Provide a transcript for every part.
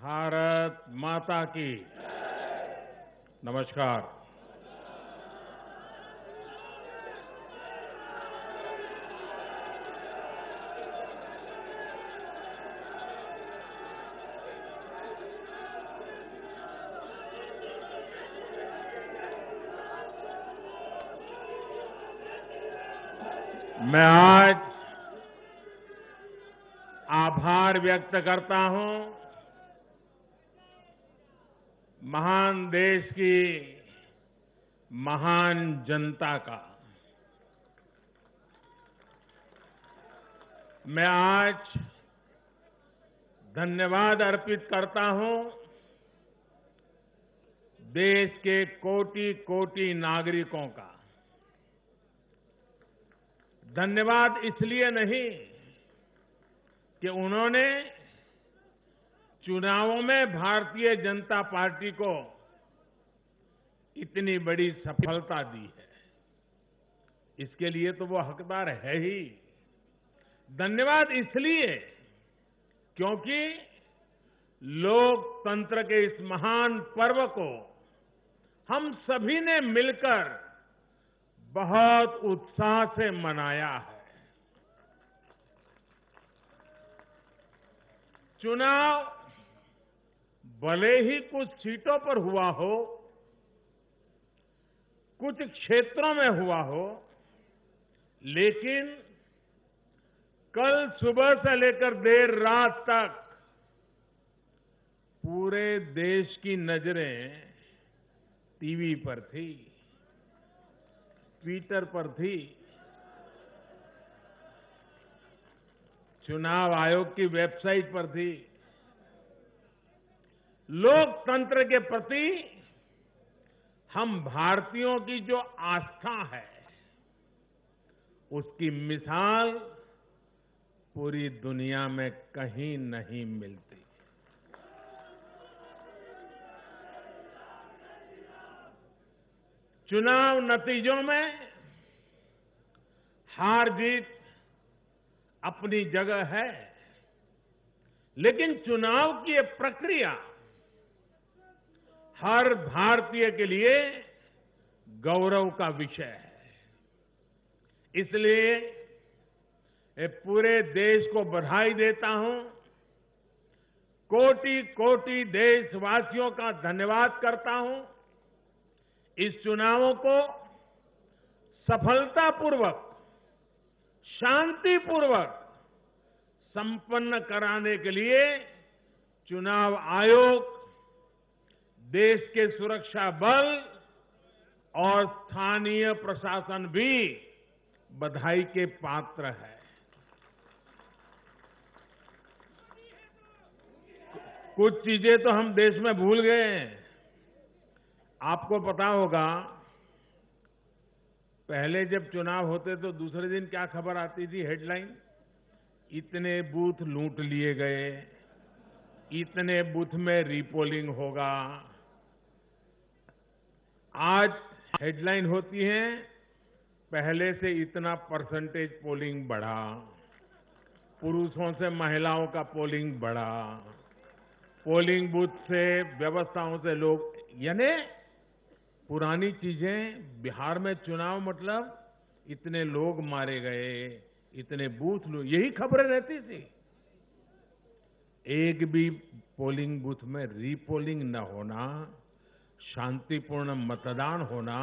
भारत माता की नमस्कार। मैं आज आभार व्यक्त करता हूं महान देश की महान जनता का। मैं आज धन्यवाद अर्पित करता हूं देश के कोटि कोटि नागरिकों का। धन्यवाद इसलिए नहीं कि उन्होंने चुनावों में भारतीय जनता पार्टी को इतनी बड़ी सफलता दी है, इसके लिए तो वो हकदार है ही। धन्यवाद इसलिए क्योंकि लोकतंत्र के इस महान पर्व को हम सभी ने मिलकर बहुत उत्साह से मनाया है। चुनाव भले ही कुछ सीटों पर हुआ हो, कुछ क्षेत्रों में हुआ हो, लेकिन कल सुबह से लेकर देर रात तक पूरे देश की नजरें टीवी पर थी, ट्विटर पर थी, चुनाव आयोग की वेबसाइट पर थी। लोकतंत्र के प्रति हम भारतीयों की जो आस्था है, उसकी मिसाल पूरी दुनिया में कहीं नहीं मिलती। चुनाव नतीजों में हार जीत अपनी जगह है, लेकिन चुनाव की ये प्रक्रिया हर भारतीय के लिए गौरव का विषय है। इसलिए पूरे देश को बधाई देता हूं, कोटि कोटि देशवासियों का धन्यवाद करता हूं। इस चुनावों को सफलतापूर्वक, शांतिपूर्वक संपन्न कराने के लिए चुनाव आयोग, देश के सुरक्षा बल और स्थानीय प्रशासन भी बधाई के पात्र है। कुछ चीजें तो हम देश में भूल गए हैं। आपको पता होगा, पहले जब चुनाव होते तो दूसरे दिन क्या खबर आती थी? हेडलाइन, इतने बूथ लूट लिए गए, इतने बूथ में रीपोलिंग होगा। आज हेडलाइन होती है, पहले से इतना परसेंटेज पोलिंग बढ़ा, पुरुषों से महिलाओं का पोलिंग बढ़ा, पोलिंग बूथ से व्यवस्थाओं से लोग, यानी पुरानी चीजें। बिहार में चुनाव मतलब इतने लोग मारे गए, इतने बूथ लोग, यही खबरें रहती थी। एक भी पोलिंग बूथ में रीपोलिंग न होना, शांतिपूर्ण मतदान होना,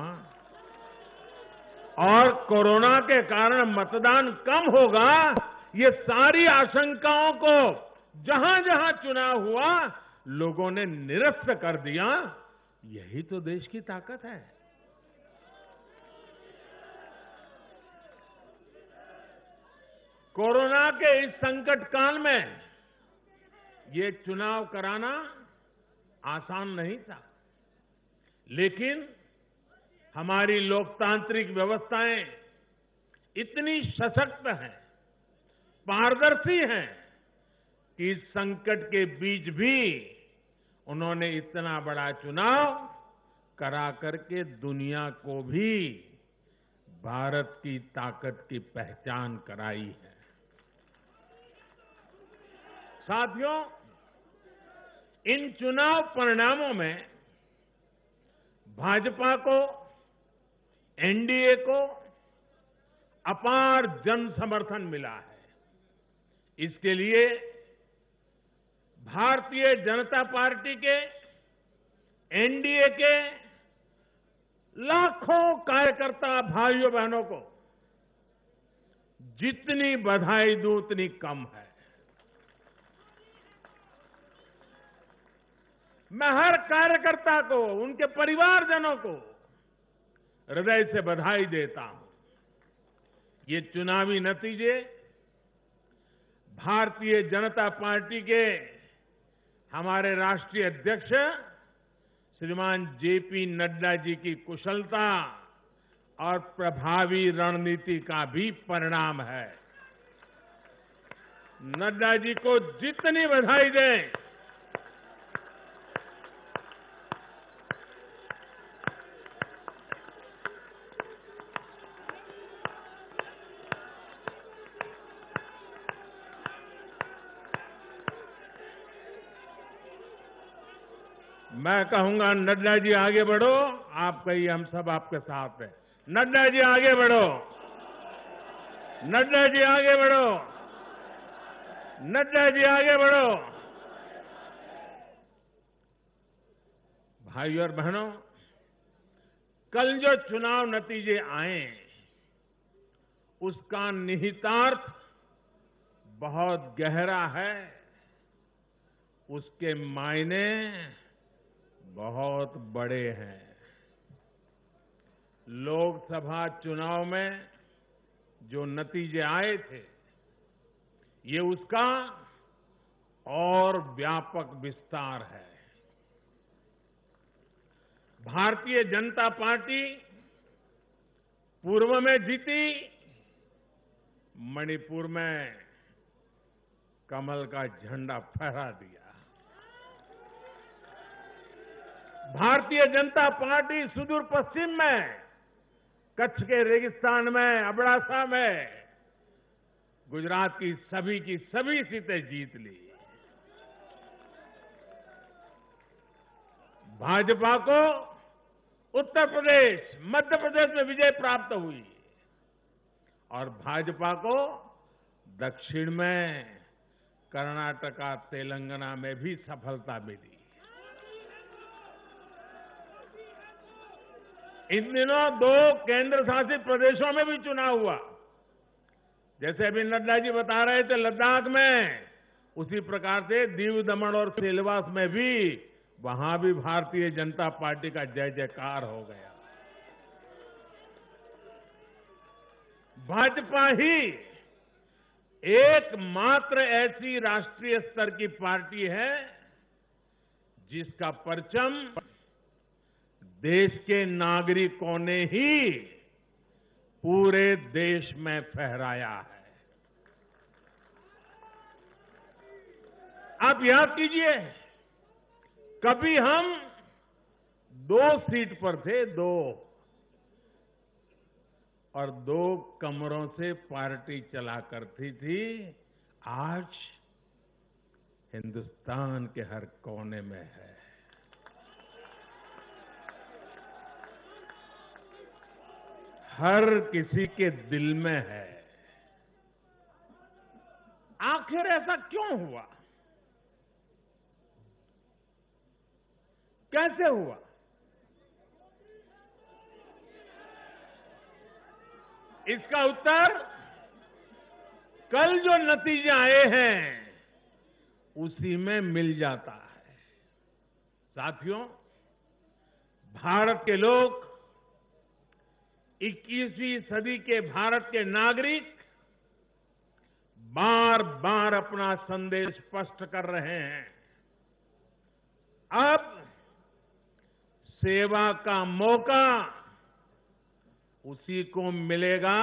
और कोरोना के कारण मतदान कम होगा, ये सारी आशंकाओं को जहां जहां चुनाव हुआ लोगों ने निरस्त कर दिया। यही तो देश की ताकत है। कोरोना के इस संकट काल में ये चुनाव कराना आसान नहीं था, लेकिन हमारी लोकतांत्रिक व्यवस्थाएं इतनी सशक्त हैं, पारदर्शी हैं कि इस संकट के बीच भी उन्होंने इतना बड़ा चुनाव करा करके दुनिया को भी भारत की ताकत की पहचान कराई है। साथियों, इन चुनाव परिणामों में भाजपा को, एनडीए को अपार जन समर्थन मिला है। इसके लिए भारतीय जनता पार्टी के, एनडीए के लाखों कार्यकर्ता भाइयों बहनों को जितनी बधाई दूं उतनी कम है। मैं हर कार्यकर्ता को, उनके परिवारजनों को हृदय से बधाई देता हूं। ये चुनावी नतीजे भारतीय जनता पार्टी के हमारे राष्ट्रीय अध्यक्ष श्रीमान जेपी नड्डा जी की कुशलता और प्रभावी रणनीति का भी परिणाम है। नड्डा जी को जितनी बधाई दें, मैं कहूंगा नड्डा जी आगे बढ़ो, आप कहिए हम सब आपके साथ हैं। नड्डा जी आगे बढ़ो, नड्डा जी आगे बढ़ो, नड्डा जी आगे बढ़ो। भाइयों और बहनों, कल जो चुनाव नतीजे आए उसका निहितार्थ बहुत गहरा है, उसके मायने बहुत बड़े हैं। लोकसभा चुनाव में जो नतीजे आए थे, ये उसका और व्यापक विस्तार है। भारतीय जनता पार्टी पूर्व में जीती, मणिपुर में कमल का झंडा फहरा दिया। भारतीय जनता पार्टी सुदूर पश्चिम में, कच्छ के रेगिस्तान में, अबडासा में गुजरात की सभी सीटें जीत ली। भाजपा को उत्तर प्रदेश, मध्य प्रदेश में विजय प्राप्त हुई और भाजपा को दक्षिण में कर्नाटका, तेलंगाना में भी सफलता मिली। इन दिनों 2 केंद्र शासित प्रदेशों में भी चुनाव हुआ। जैसे अभी नड्डा जी बता रहे थे लद्दाख में, उसी प्रकार से दीव, दमन और सिलवास में भी, वहां भी भारतीय जनता पार्टी का जय जयकार हो गया। भाजपा ही एकमात्र ऐसी राष्ट्रीय स्तर की पार्टी है जिसका परचम देश के नागरिकों ने ही पूरे देश में फहराया है। आप याद कीजिए, कभी हम 2 सीट पर थे, 2 और 2 कमरों से पार्टी चला करती थी। आज हिंदुस्तान के हर कोने में है। हर किसी के दिल में है। आखिर ऐसा क्यों हुआ? कैसे हुआ? इसका उत्तर कल जो नतीजे आए हैं उसी में मिल जाता है। साथियों, भारत के लोग, 21वीं सदी के भारत के नागरिक बार बार अपना संदेश स्पष्ट कर रहे हैं। अब सेवा का मौका उसी को मिलेगा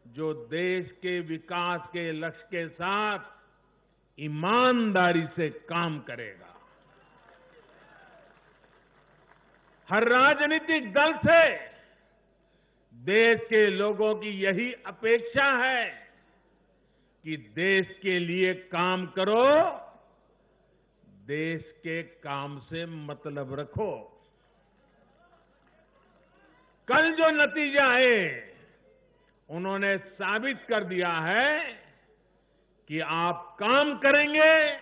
जो देश के विकास के लक्ष्य के साथ ईमानदारी से काम करेगा। हर राजनीतिक दल से देश के लोगों की यही अपेक्षा है कि देश के लिए काम करो, देश के काम से मतलब रखो। कल जो नतीजे आए उन्होंने साबित कर दिया है कि आप काम करेंगे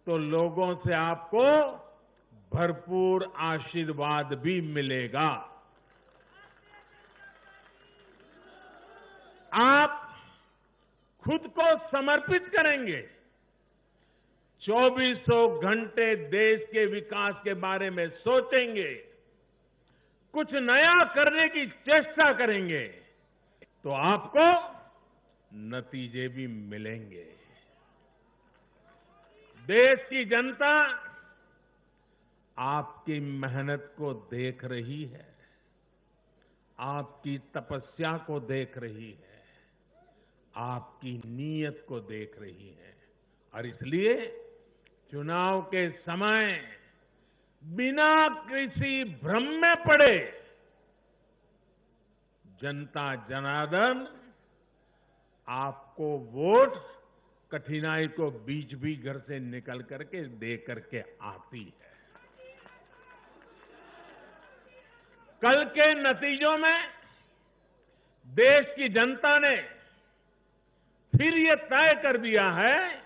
तो लोगों से आपको भरपूर आशीर्वाद भी मिलेगा। आप खुद को समर्पित करेंगे, 2400 घंटे देश के विकास के बारे में सोचेंगे, कुछ नया करने की चेष्टा करेंगे तो आपको नतीजे भी मिलेंगे। देश की जनता आपकी मेहनत को देख रही है, आपकी तपस्या को देख रही है, आपकी नीयत को देख रही है और इसलिए चुनाव के समय बिना किसी भ्रम में पड़े जनता जनार्दन आपको वोट कठिनाई को बीच भी घर से निकल करके दे करके आती है। कल के नतीजों में देश की जनता ने फिर ये तय कर दिया है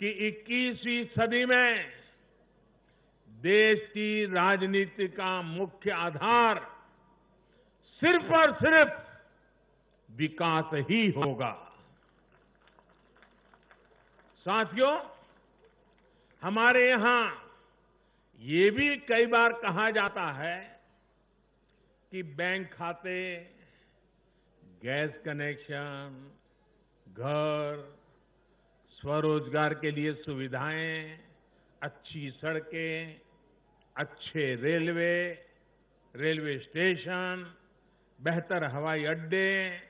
कि 21वीं सदी में देश की राजनीति का मुख्य आधार सिर्फ और सिर्फ विकास ही होगा। साथियों, हमारे यहां ये भी कई बार कहा जाता है कि बैंक खाते, गैस कनेक्शन, घर, स्वरोजगार के लिए सुविधाएं, अच्छी सड़कें, अच्छे रेलवे स्टेशन, बेहतर हवाई अड्डे,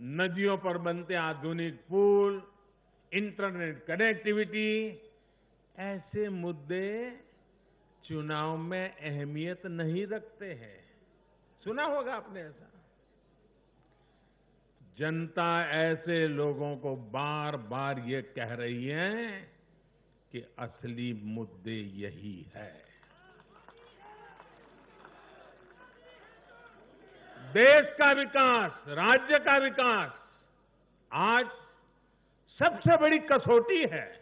नदियों पर बनते आधुनिक पुल, इंटरनेट कनेक्टिविटी, ऐसे मुद्दे चुनाव में अहमियत नहीं रखते हैं। सुना होगा आपने ऐसा। जनता ऐसे लोगों को बार बार ये कह रही है कि असली मुद्दे यही है। देश का विकास, राज्य का विकास आज सबसे बड़ी कसौटी है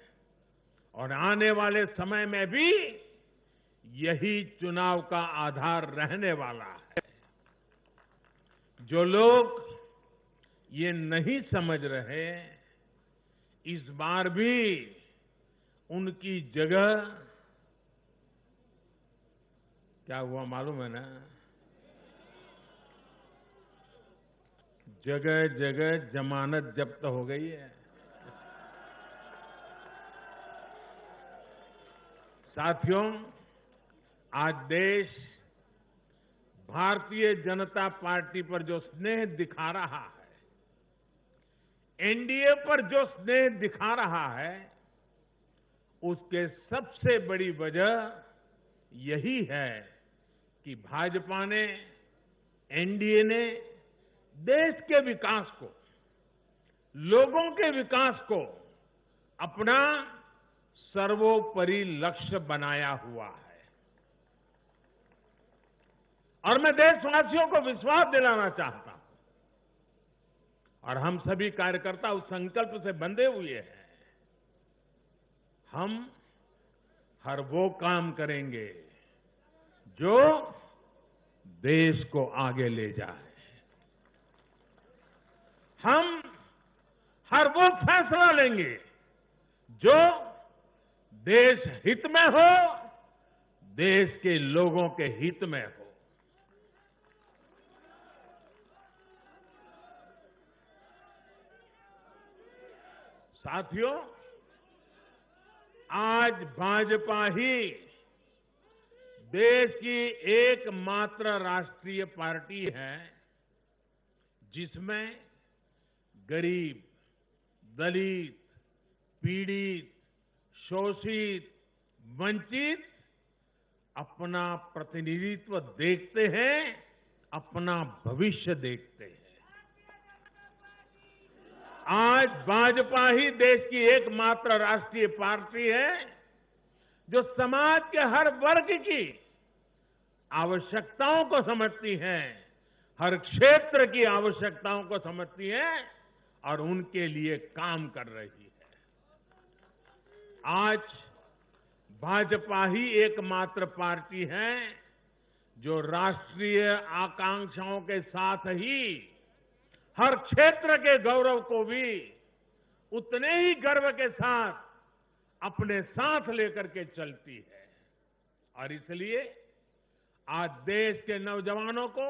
और आने वाले समय में भी यही चुनाव का आधार रहने वाला है। जो लोग ये नहीं समझ रहे, इस बार भी उनकी जगह क्या हुआ मालूम है ना? जगह जगह जमानत जब्त हो गई है। साथियों, आज देश भारतीय जनता पार्टी पर जो स्नेह दिखा रहा है, एनडीए पर जो स्नेह दिखा रहा है, उसके सबसे बड़ी वजह यही है कि भाजपा ने, एनडीए ने देश के विकास को, लोगों के विकास को अपना सर्वोपरि लक्ष्य बनाया हुआ है। और मैं देशवासियों को विश्वास दिलाना चाहता हूं और हम सभी कार्यकर्ता उस संकल्प से बंधे हुए हैं। हम हर वो काम करेंगे जो देश को आगे ले जाए। हम हर वो फैसला लेंगे जो देश हित में हो, देश के लोगों के हित में हो। साथियों, आज भाजपा ही देश की एकमात्र राष्ट्रीय पार्टी है जिसमें गरीब, दलित, पीड़ित, शोषित, वंचित अपना प्रतिनिधित्व देखते हैं, अपना भविष्य देखते हैं। आज भाजपा ही देश की एकमात्र राष्ट्रीय पार्टी है जो समाज के हर वर्ग की आवश्यकताओं को समझती हैं, हर क्षेत्र की आवश्यकताओं को समझती हैं और उनके लिए काम कर रही है। आज भाजपा ही एकमात्र पार्टी है जो राष्ट्रीय आकांक्षाओं के साथ ही हर क्षेत्र के गौरव को भी उतने ही गर्व के साथ अपने साथ लेकर के चलती है। और इसलिए आज देश के नौजवानों को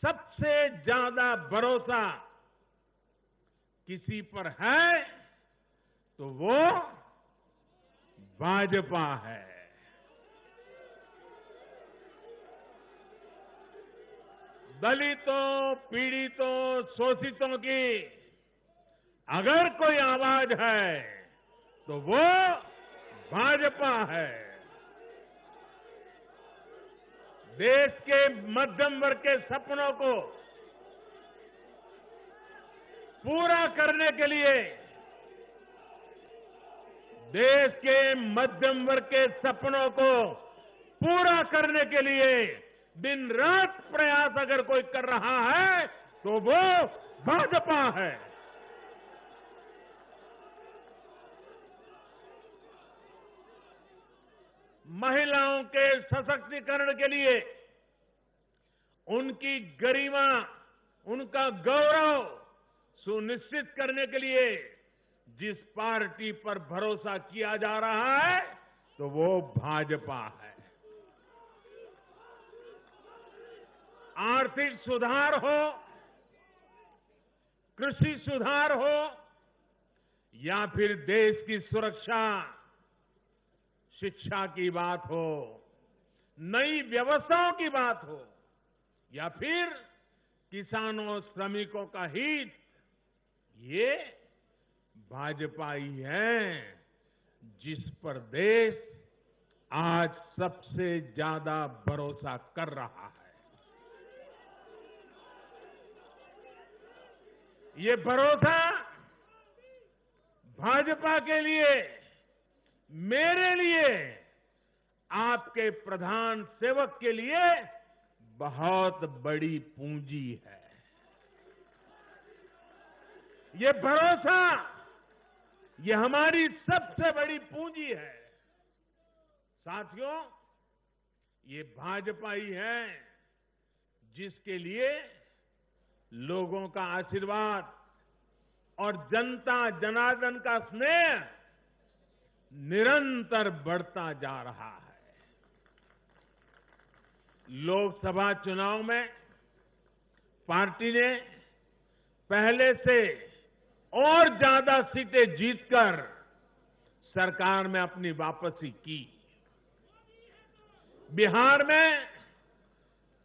सबसे ज्यादा भरोसा किसी पर है तो वो भाजपा है। दलितों, पीड़ितों, शोषितों की अगर कोई आवाज है तो वो भाजपा है। देश के मध्यम वर्ग के सपनों को पूरा करने के लिए, देश के मध्यम वर्ग के सपनों को पूरा करने के लिए दिन रात प्रयास अगर कोई कर रहा है तो वो भाजपा है। महिलाओं के सशक्तिकरण के लिए, उनकी गरिमा, उनका गौरव सुनिश्चित करने के लिए जिस पार्टी पर भरोसा किया जा रहा है तो वो भाजपा है। आर्थिक सुधार हो, कृषि सुधार हो या फिर देश की सुरक्षा, शिक्षा की बात हो, नई व्यवस्थाओं की बात हो या फिर किसानों, श्रमिकों का हित, ये भाजपा ही है जिस पर देश आज सबसे ज्यादा भरोसा कर रहा है। ये भरोसा भाजपा के लिए, मेरे लिए, आपके प्रधान सेवक के लिए बहुत बड़ी पूंजी है। ये भरोसा, ये हमारी सबसे बड़ी पूंजी है। साथियों, ये भाजपा ही है जिसके लिए लोगों का आशीर्वाद और जनता जनार्दन का स्नेह निरंतर बढ़ता जा रहा है। लोकसभा चुनाव में पार्टी ने पहले से और ज्यादा सीटें जीतकर सरकार में अपनी वापसी की। बिहार में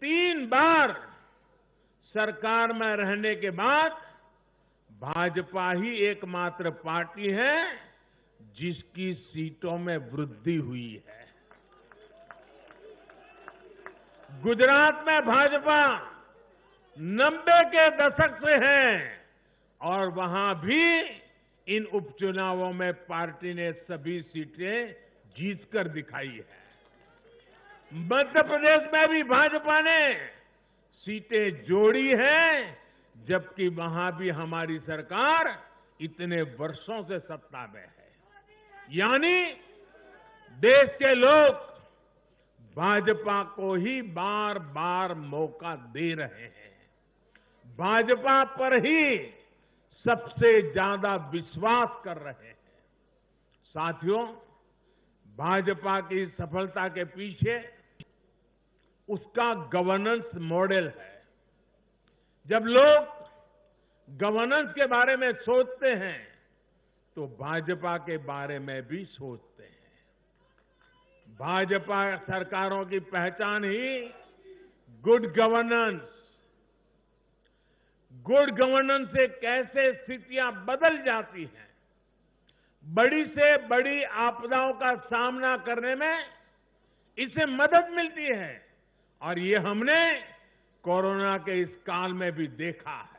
3 बार सरकार में रहने के बाद भाजपा ही एकमात्र पार्टी है जिसकी सीटों में वृद्धि हुई है। गुजरात में भाजपा 90 के दशक से है और वहां भी इन उपचुनावों में पार्टी ने सभी सीटें जीतकर दिखाई है। मध्य प्रदेश में भी भाजपा ने सीटें जोड़ी है, जबकि वहां भी हमारी सरकार इतने वर्षों से सत्ता में है। यानी देश के लोग भाजपा को ही बार बार मौका दे रहे हैं। भाजपा पर ही सबसे ज्यादा विश्वास कर रहे हैं। साथियों, भाजपा की सफलता के पीछे उसका गवर्नेंस मॉडल है। जब लोग गवर्नेंस के बारे में सोचते हैं तो भाजपा के बारे में भी सोचते हैं। भाजपा सरकारों की पहचान ही गुड गवर्नेंस, गुड गवर्नेंस से कैसे स्थितियां बदल जाती हैं, बड़ी से बड़ी आपदाओं का सामना करने में इससे मदद मिलती है। और ये हमने कोरोना के इस काल में भी देखा है।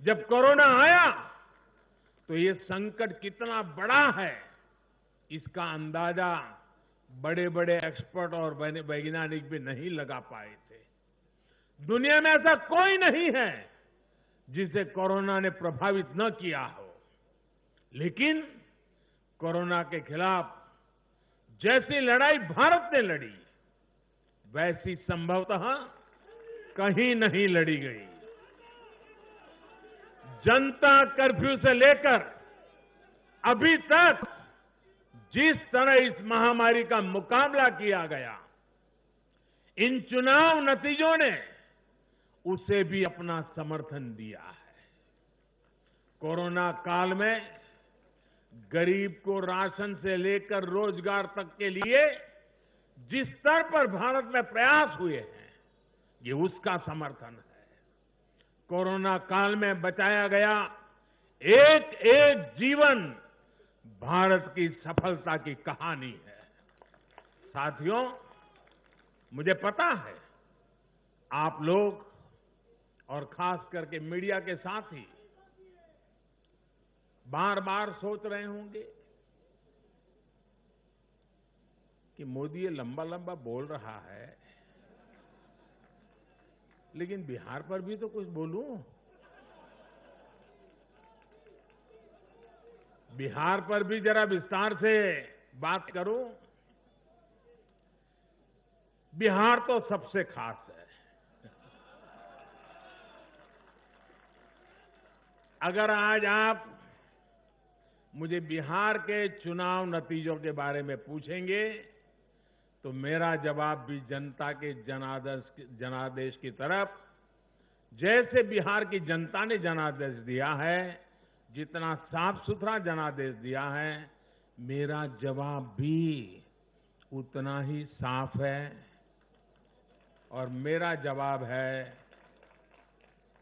जब कोरोना आया तो ये संकट कितना बड़ा है इसका अंदाजा बड़े बड़े एक्सपर्ट और वैज्ञानिक भी नहीं लगा पाए थे। दुनिया में ऐसा कोई नहीं है जिसे कोरोना ने प्रभावित न किया हो, लेकिन कोरोना के खिलाफ जैसी लड़ाई भारत ने लड़ी, वैसी संभवतः कहीं नहीं लड़ी गई। जनता कर्फ्यू से लेकर अभी तक जिस तरह इस महामारी का मुकाबला किया गया, इन चुनाव नतीजों ने उसे भी अपना समर्थन दिया है। कोरोना काल में गरीब को राशन से लेकर रोजगार तक के लिए जिस स्तर पर भारत में प्रयास हुए हैं, ये उसका समर्थन है। कोरोना काल में बचाया गया एक एक जीवन भारत की सफलता की कहानी है। साथियों, मुझे पता है आप लोग और खास करके मीडिया के साथी बार बार सोच रहे होंगे कि मोदी ये लंबा लंबा बोल रहा है, लेकिन बिहार पर भी तो कुछ बोलूं। बिहार पर भी जरा विस्तार से बात करूं। बिहार तो सबसे खास है। अगर आज आप मुझे बिहार के चुनाव नतीजों के बारे में पूछेंगे तो मेरा जवाब भी जनता के जनादेश की तरफ, जैसे बिहार की जनता ने जनादेश दिया है, जितना साफ सुथरा जनादेश दिया है, मेरा जवाब भी उतना ही साफ है। और मेरा जवाब है,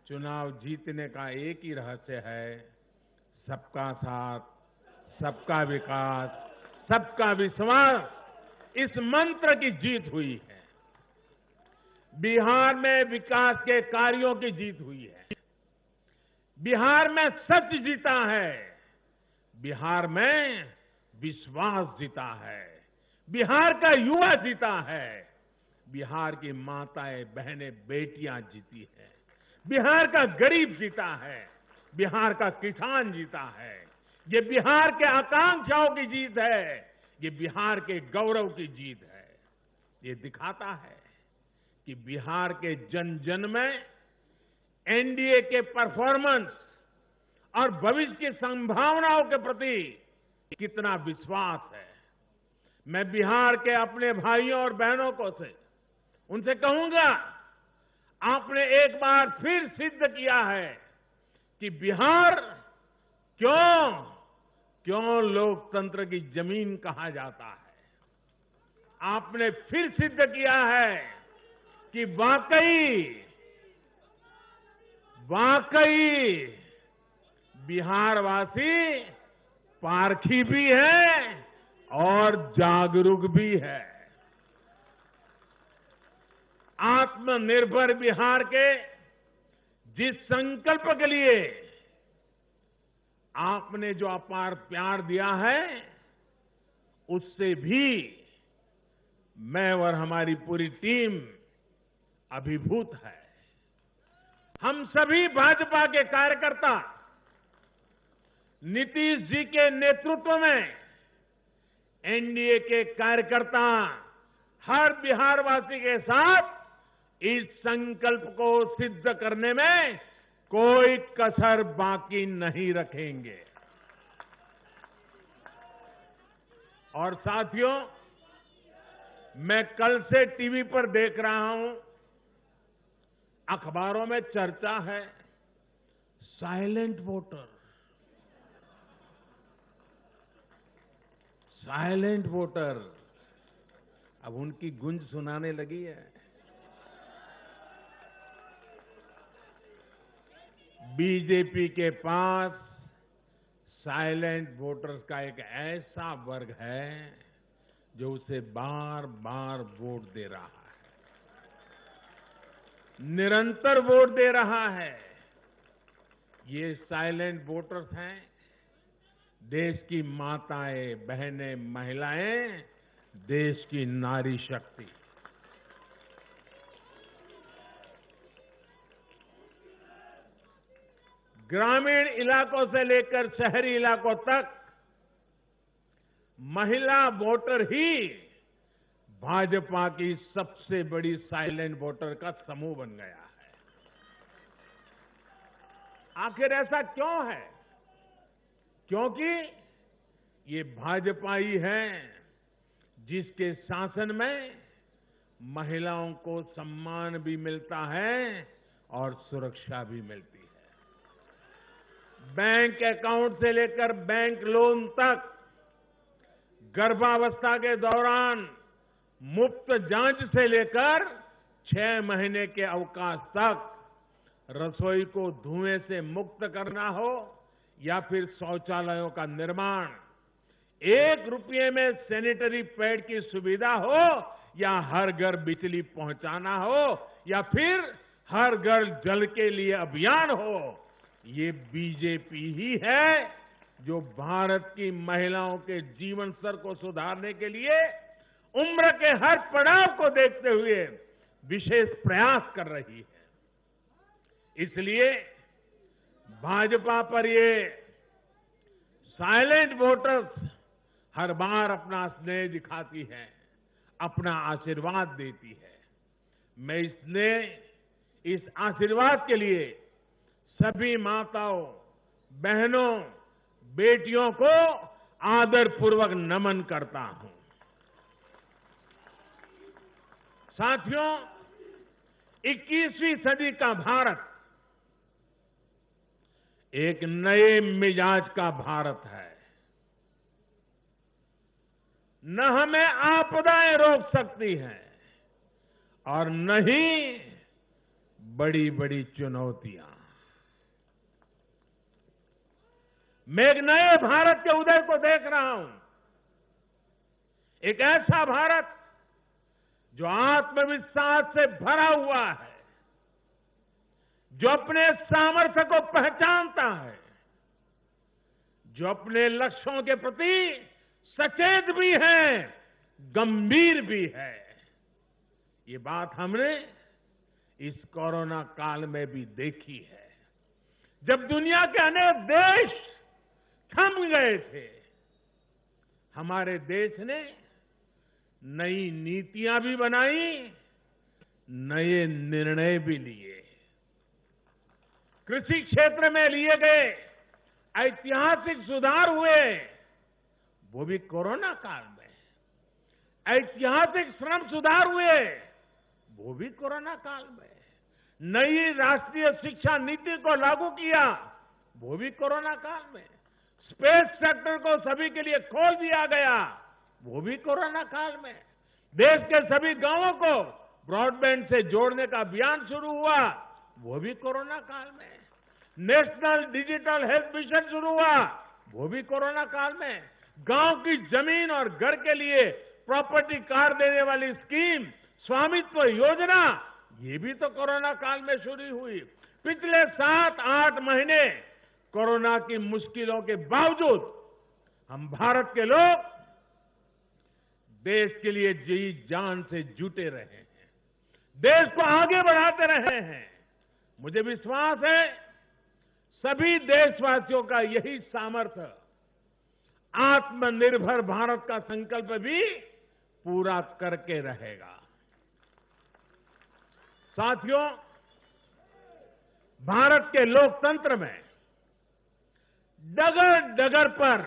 चुनाव जीतने का एक ही रहस्य है, सबका साथ, सबका विकास, सबका विश्वास। इस मंत्र की जीत हुई है। बिहार में विकास के कार्यों की जीत हुई है। बिहार में सच जीता है। बिहार में विश्वास जीता है। बिहार का युवा जीता है। बिहार की माताएं, बहनें, बेटियां जीती है। बिहार का गरीब जीता है। बिहार का किसान जीता है। ये बिहार के आकांक्षाओं की जीत है। ये बिहार के गौरव की जीत है। ये दिखाता है कि बिहार के जन जन में एनडीए के परफॉर्मेंस और भविष्य की संभावनाओं के प्रति कितना विश्वास है। मैं बिहार के अपने भाइयों और बहनों को से उनसे कहूंगा, आपने एक बार फिर सिद्ध किया है कि बिहार क्यों लोकतंत्र की जमीन कहा जाता है। आपने फिर सिद्ध किया है कि वाकई बिहारवासी पारखी भी है और जागरूक भी है। आत्मनिर्भर बिहार के जिस संकल्प के लिए आपने जो अपार प्यार दिया है, उससे भी मैं और हमारी पूरी टीम अभिभूत है। हम सभी भाजपा के कार्यकर्ता नीतीश जी के नेतृत्व में एनडीए के कार्यकर्ता हर बिहारवासी के साथ इस संकल्प को सिद्ध करने में कोई कसर बाकी नहीं रखेंगे। और साथियों, मैं कल से टीवी पर देख रहा हूं, अखबारों में चर्चा है साइलेंट वोटर। साइलेंट वोटर अब उनकी गूंज सुनाने लगी है। बीजेपी के पास साइलेंट वोटर्स का एक ऐसा वर्ग है जो उसे बार बार वोट दे रहा है, निरंतर वोट दे रहा है। ये साइलेंट वोटर्स हैं देश की माताएं, बहनें, महिलाएं, देश की नारी शक्ति। ग्रामीण इलाकों से लेकर शहरी इलाकों तक महिला वोटर ही भाजपा की सबसे बड़ी साइलेंट वोटर का समूह बन गया है। आखिर ऐसा क्यों है? क्योंकि ये भाजपा ही है जिसके शासन में महिलाओं को सम्मान भी मिलता है और सुरक्षा भी मिलती है। बैंक अकाउंट से लेकर बैंक लोन तक, गर्भावस्था के दौरान मुफ्त जांच से लेकर 6 महीने के अवकाश तक, रसोई को धुएं से मुक्त करना हो या फिर शौचालयों का निर्माण, 1 रुपये में सैनिटरी पैड की सुविधा हो या हर घर बिजली पहुंचाना हो या फिर हर घर जल के लिए अभियान हो, ये बीजेपी ही है जो भारत की महिलाओं के जीवन स्तर को सुधारने के लिए उम्र के हर पड़ाव को देखते हुए विशेष प्रयास कर रही है। इसलिए भाजपा पर ये साइलेंट वोटर्स हर बार अपना स्नेह दिखाती है, अपना आशीर्वाद देती है। मैं इस आशीर्वाद के लिए सभी माताओं, बहनों, बेटियों को आदरपूर्वक नमन करता हूं। साथियों, 21वीं सदी का भारत एक नए मिजाज का भारत है। न हमें आपदाएं रोक सकती हैं और न ही बड़ी बड़ी चुनौतियां। मैं एक नए भारत के उदय को देख रहा हूं, एक ऐसा भारत जो आत्मविश्वास से भरा हुआ है, जो अपने सामर्थ्य को पहचानता है, जो अपने लक्ष्यों के प्रति सचेत भी है, गंभीर भी है। ये बात हमने इस कोरोना काल में भी देखी है, जब दुनिया के अनेक देश थम गए थे। हमारे देश ने नई नीतियां भी बनाई, नए निर्णय भी लिए। कृषि क्षेत्र में लिए गए ऐतिहासिक सुधार हुए, वो भी कोरोना काल में। ऐतिहासिक श्रम सुधार हुए, वो भी कोरोना काल में। नई राष्ट्रीय शिक्षा नीति को लागू किया, वो भी कोरोना काल में। स्पेस सेक्टर को सभी के लिए खोल दिया गया, वो भी कोरोना काल में। देश के सभी गांवों को ब्रॉडबैंड से जोड़ने का अभियान शुरू हुआ, वो भी कोरोना काल में। नेशनल डिजिटल हेल्थ मिशन शुरू हुआ, वो भी कोरोना काल में। गांव की जमीन और घर के लिए प्रॉपर्टी कार्ड देने वाली स्कीम, स्वामित्व योजना, ये भी तो कोरोना काल में शुरू हुई। पिछले 7-8 महीने कोरोना की मुश्किलों के बावजूद हम भारत के लोग देश के लिए जी जान से जुटे रहे हैं, देश को आगे बढ़ाते रहे हैं। मुझे विश्वास है सभी देशवासियों का यही सामर्थ्य आत्मनिर्भर भारत का संकल्प भी पूरा करके रहेगा। साथियों, भारत के लोकतंत्र में डगर डगर पर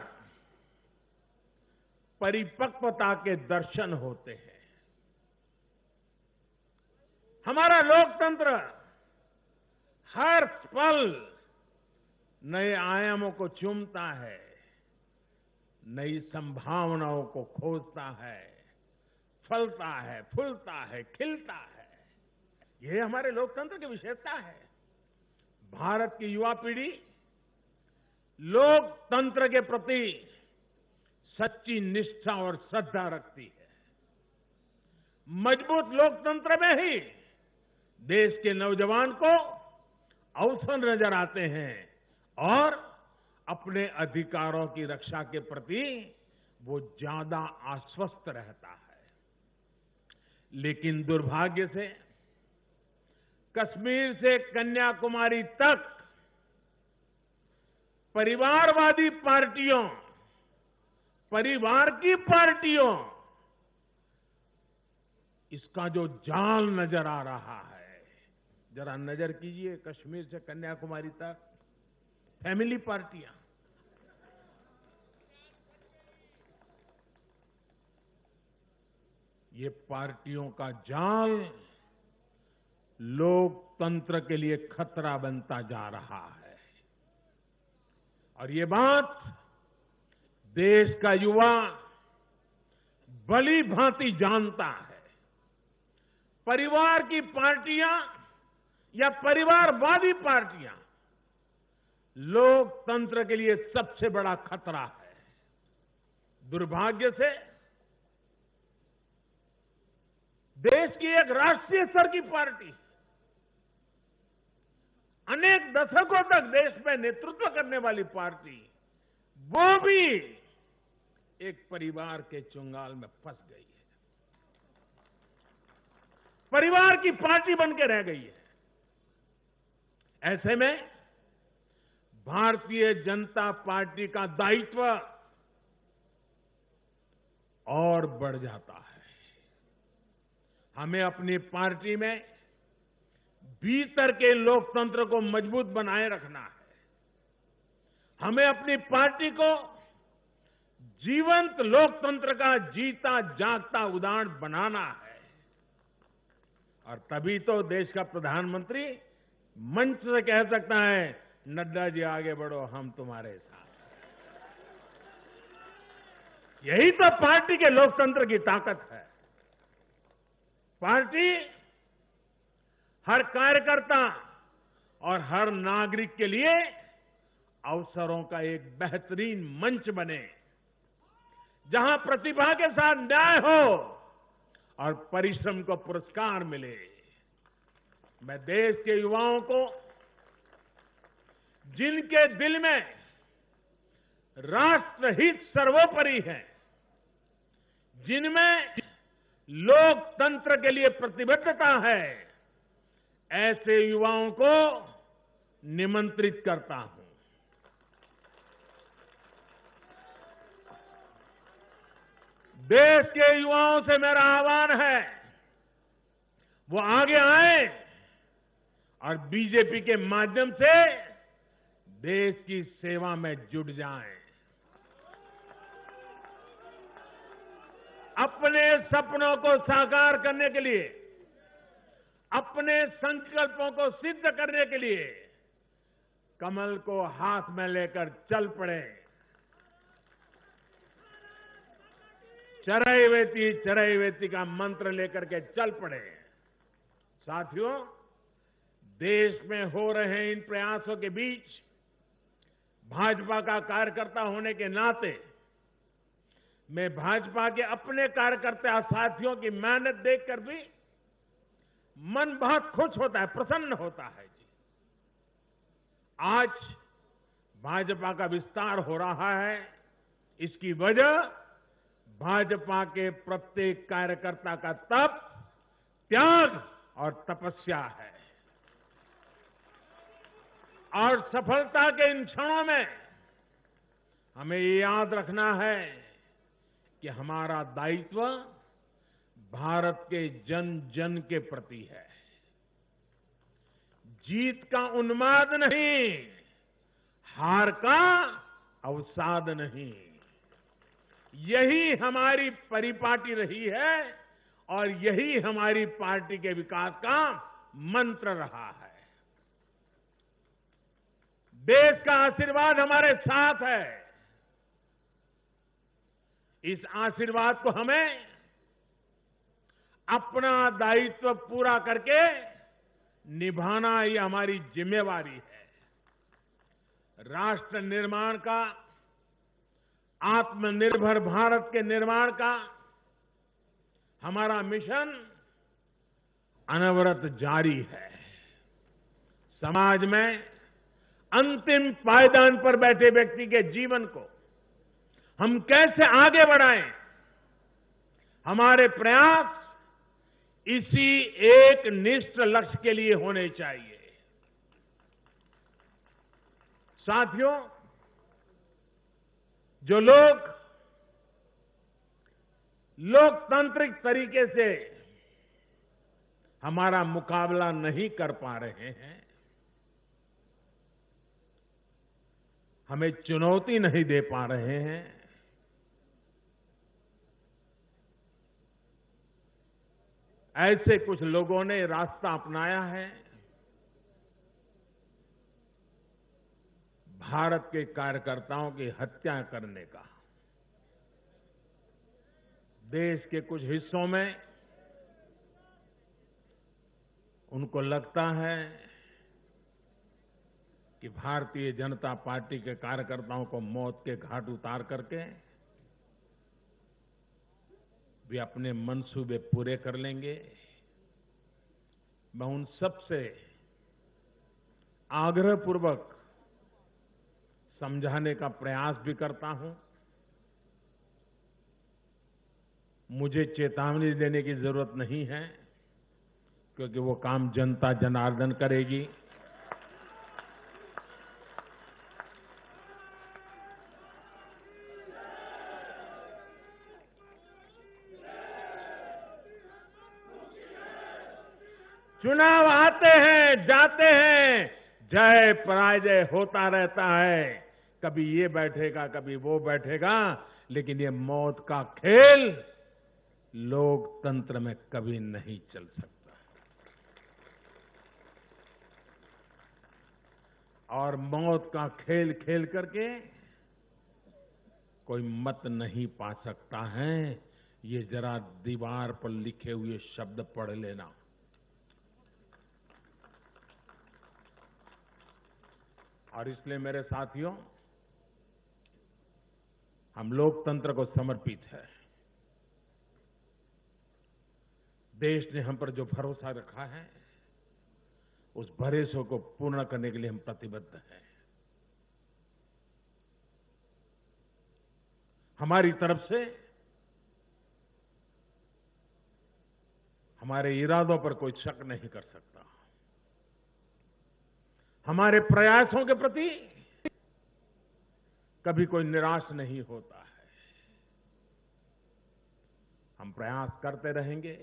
परिपक्वता के दर्शन होते हैं। हमारा लोकतंत्र हर पल नए आयामों को चूमता है, नई संभावनाओं को खोजता है, फलता है, फूलता है, खिलता है। यह हमारे लोकतंत्र की विशेषता है। भारत की युवा पीढ़ी लोकतंत्र के प्रति सच्ची निष्ठा और श्रद्धा रखती है। मजबूत लोकतंत्र में ही देश के नौजवान को अवसर नजर आते हैं और अपने अधिकारों की रक्षा के प्रति वो ज्यादा आश्वस्त रहता है। लेकिन दुर्भाग्य से कश्मीर से कन्याकुमारी तक परिवारवादी पार्टियों, परिवार की पार्टियों, इसका जो जाल नजर आ रहा है, जरा नजर कीजिए कश्मीर से कन्याकुमारी तक फैमिली पार्टियां, ये पार्टियों का जाल लोकतंत्र के लिए खतरा बनता जा रहा है। और ये बात देश का युवा भली भांति जानता है। परिवार की पार्टियां या परिवारवादी पार्टियां लोकतंत्र के लिए सबसे बड़ा खतरा है। दुर्भाग्य से देश की एक राष्ट्रीय स्तर की पार्टी अनेक दशकों तक देश में नेतृत्व करने वाली पार्टी, वो भी एक परिवार के चुंगाल में फंस गई है, परिवार की पार्टी बन के रह गई है। ऐसे में भारतीय जनता पार्टी का दायित्व और बढ़ जाता है। हमें अपनी पार्टी में भीतर के लोकतंत्र को मजबूत बनाए रखना है। हमें अपनी पार्टी को जीवंत लोकतंत्र का जीता जागता उदाहरण बनाना है। और तभी तो देश का प्रधानमंत्री मंच से कह सकता है, नड्डा जी आगे बढ़ो, हम तुम्हारे साथ। यही तो पार्टी के लोकतंत्र की ताकत है। पार्टी हर कार्यकर्ता और हर नागरिक के लिए अवसरों का एक बेहतरीन मंच बने, जहां प्रतिभा के साथ न्याय हो और परिश्रम को पुरस्कार मिले। मैं देश के युवाओं को, जिनके दिल में राष्ट्रहित सर्वोपरि है, जिनमें लोकतंत्र के लिए प्रतिबद्धता है, ऐसे युवाओं को निमंत्रित करता हूं। देश के युवाओं से मेरा आह्वान है, वो आगे आए और बीजेपी के माध्यम से देश की सेवा में जुट जाएं। अपने सपनों को साकार करने के लिए, अपने संकल्पों को सिद्ध करने के लिए कमल को हाथ में लेकर चल पड़े। चरैवेति का मंत्र लेकर के चल पड़े। साथियों, देश में हो रहे इन प्रयासों के बीच भाजपा का कार्यकर्ता होने के नाते मैं भाजपा के अपने कार्यकर्ता साथियों की मेहनत देखकर भी मन बहुत खुश होता है, प्रसन्न होता है जी। आज भाजपा का विस्तार हो रहा है, इसकी वजह भाजपा के प्रत्येक कार्यकर्ता का तप, त्याग और तपस्या है। और सफलता के इन क्षणों में हमें ये याद रखना है कि हमारा दायित्व भारत के जन जन के प्रति है। जीत का उन्माद नहीं, हार का अवसाद नहीं। यही हमारी परिपाटी रही है और यही हमारी पार्टी के विकास का मंत्र रहा है। देश का आशीर्वाद हमारे साथ है। इस आशीर्वाद को हमें अपना दायित्व पूरा करके निभाना, ये हमारी जिम्मेवारी है। राष्ट्र निर्माण का, आत्मनिर्भर भारत के निर्माण का हमारा मिशन अनवरत जारी है। समाज में अंतिम पायदान पर बैठे व्यक्ति के जीवन को हम कैसे आगे बढ़ाएं, हमारे प्रयास इसी एक निष्ठ लक्ष्य के लिए होने चाहिए। साथियों, जो लोग लोकतांत्रिक तरीके से हमारा मुकाबला नहीं कर पा रहे हैं, हमें चुनौती नहीं दे पा रहे हैं, ऐसे कुछ लोगों ने रास्ता अपनाया है भारत के कार्यकर्ताओं की हत्या करने का। देश के कुछ हिस्सों में उनको लगता है कि भारतीय जनता पार्टी के कार्यकर्ताओं को मौत के घाट उतार करके वे अपने मंसूबे पूरे कर लेंगे। मैं उन सबसे आग्रहपूर्वक समझाने का प्रयास भी करता हूं। मुझे चेतावनी देने की जरूरत नहीं है, क्योंकि वो काम जनता जनार्दन करेगी। चुनाव आते हैं, जाते हैं, जय पराजय होता रहता है। कभी ये बैठेगा, कभी वो बैठेगा, लेकिन ये मौत का खेल लोकतंत्र में कभी नहीं चल सकता। और मौत का खेल खेल करके कोई मत नहीं पा सकता है। ये जरा दीवार पर लिखे हुए शब्द पढ़ लेना। और इसलिए मेरे साथियों, हम लोकतंत्र को समर्पित है। देश ने हम पर जो भरोसा रखा है, उस भरोसे को पूर्ण करने के लिए हम प्रतिबद्ध हैं। हमारी तरफ से हमारे इरादों पर कोई शक नहीं कर सकता। हमारे प्रयासों के प्रति कभी कोई निराश नहीं होता है। हम प्रयास करते रहेंगे,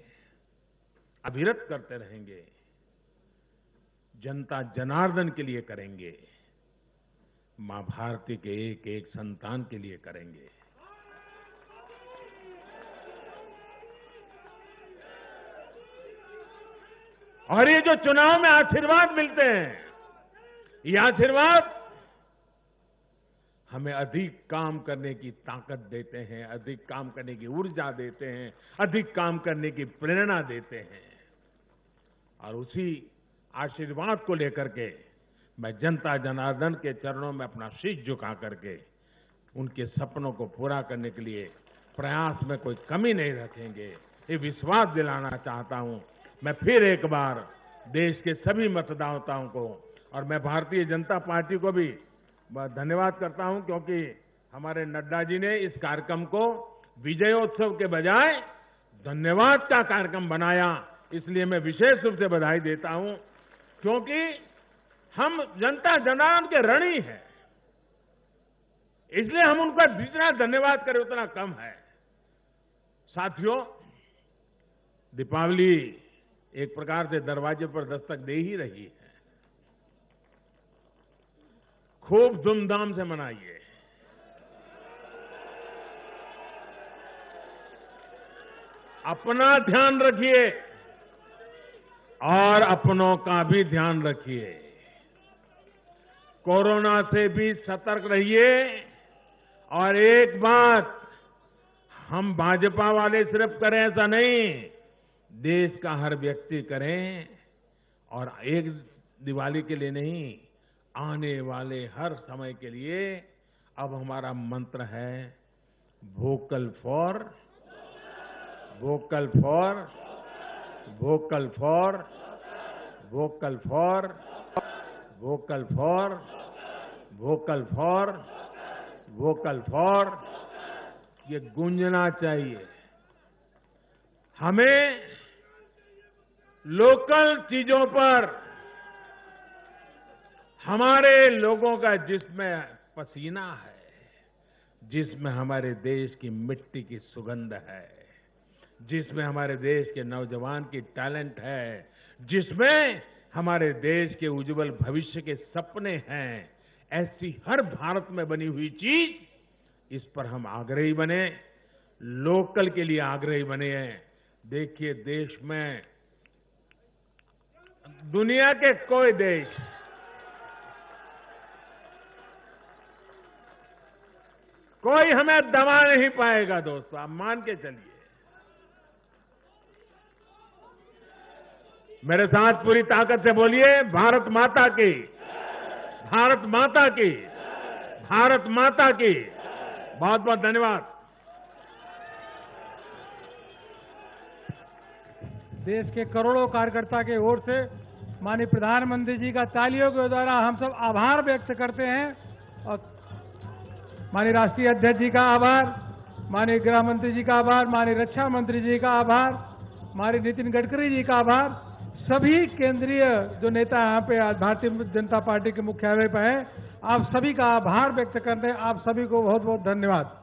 अविरत करते रहेंगे, जनता जनार्दन के लिए करेंगे, मां भारती के एक एक संतान के लिए करेंगे। और ये जो चुनाव में आशीर्वाद मिलते हैं, ये आशीर्वाद हमें अधिक काम करने की ताकत देते हैं, अधिक काम करने की ऊर्जा देते हैं, अधिक काम करने की प्रेरणा देते हैं। और उसी आशीर्वाद को लेकर के मैं जनता जनार्दन के चरणों में अपना शीश झुका करके उनके सपनों को पूरा करने के लिए प्रयास में कोई कमी नहीं रखेंगे, ये विश्वास दिलाना चाहता हूं। मैं फिर एक बार देश के सभी मतदाताओं को और मैं भारतीय जनता पार्टी को भी धन्यवाद करता हूं, क्योंकि हमारे नड्डा जी ने इस कार्यक्रम को विजयोत्सव के बजाय धन्यवाद का कार्यक्रम बनाया। इसलिए मैं विशेष रूप से बधाई देता हूं, क्योंकि हम जनता जनार्दन के ऋणी हैं। इसलिए हम उनका जितना धन्यवाद करें उतना कम है। साथियों, दीपावली एक प्रकार से दरवाजे पर दस्तक दे ही रही है। खूब धूमधाम से मनाइए। अपना ध्यान रखिए और अपनों का भी ध्यान रखिए। कोरोना से भी सतर्क रहिए। और एक बात हम भाजपा वाले सिर्फ करें ऐसा नहीं, देश का हर व्यक्ति करें। और एक दिवाली के लिए नहीं, आने वाले हर समय के लिए अब हमारा मंत्र है vocal for vocal for vocal for vocal for vocal for vocal for ये गूंजना चाहिए। हमें लोकल चीजों पर हमारे लोगों का जिसमें पसीना है, जिसमें हमारे देश की मिट्टी की सुगंध है, जिसमें हमारे देश के नौजवान की टैलेंट है, जिसमें हमारे देश के उज्जवल भविष्य के सपने हैं, ऐसी हर भारत में बनी हुई चीज, इस पर हम आग्रही बने, लोकल के लिए आग्रही बने हैं। देखिए, देश में दुनिया के कोई देश कोई हमें दबा नहीं पाएगा दोस्तों, आप मान के चलिए। मेरे साथ पूरी ताकत से बोलिए, भारत माता की, भारत माता की, भारत माता की। बहुत बहुत धन्यवाद। देश के करोड़ों कार्यकर्ता के ओर से माननीय प्रधानमंत्री जी का तालियों के द्वारा हम सब आभार व्यक्त करते हैं। और माननीय राष्ट्रीय अध्यक्ष जी का आभार, माननीय गृह मंत्री जी का आभार, माननीय रक्षा मंत्री जी का आभार, माननीय नितिन गडकरी जी का आभार, सभी केंद्रीय जो नेता यहाँ पे आज भारतीय जनता पार्टी के मुख्यालय पर हैं, आप सभी का आभार व्यक्त करते हैं। आप सभी को बहुत बहुत धन्यवाद।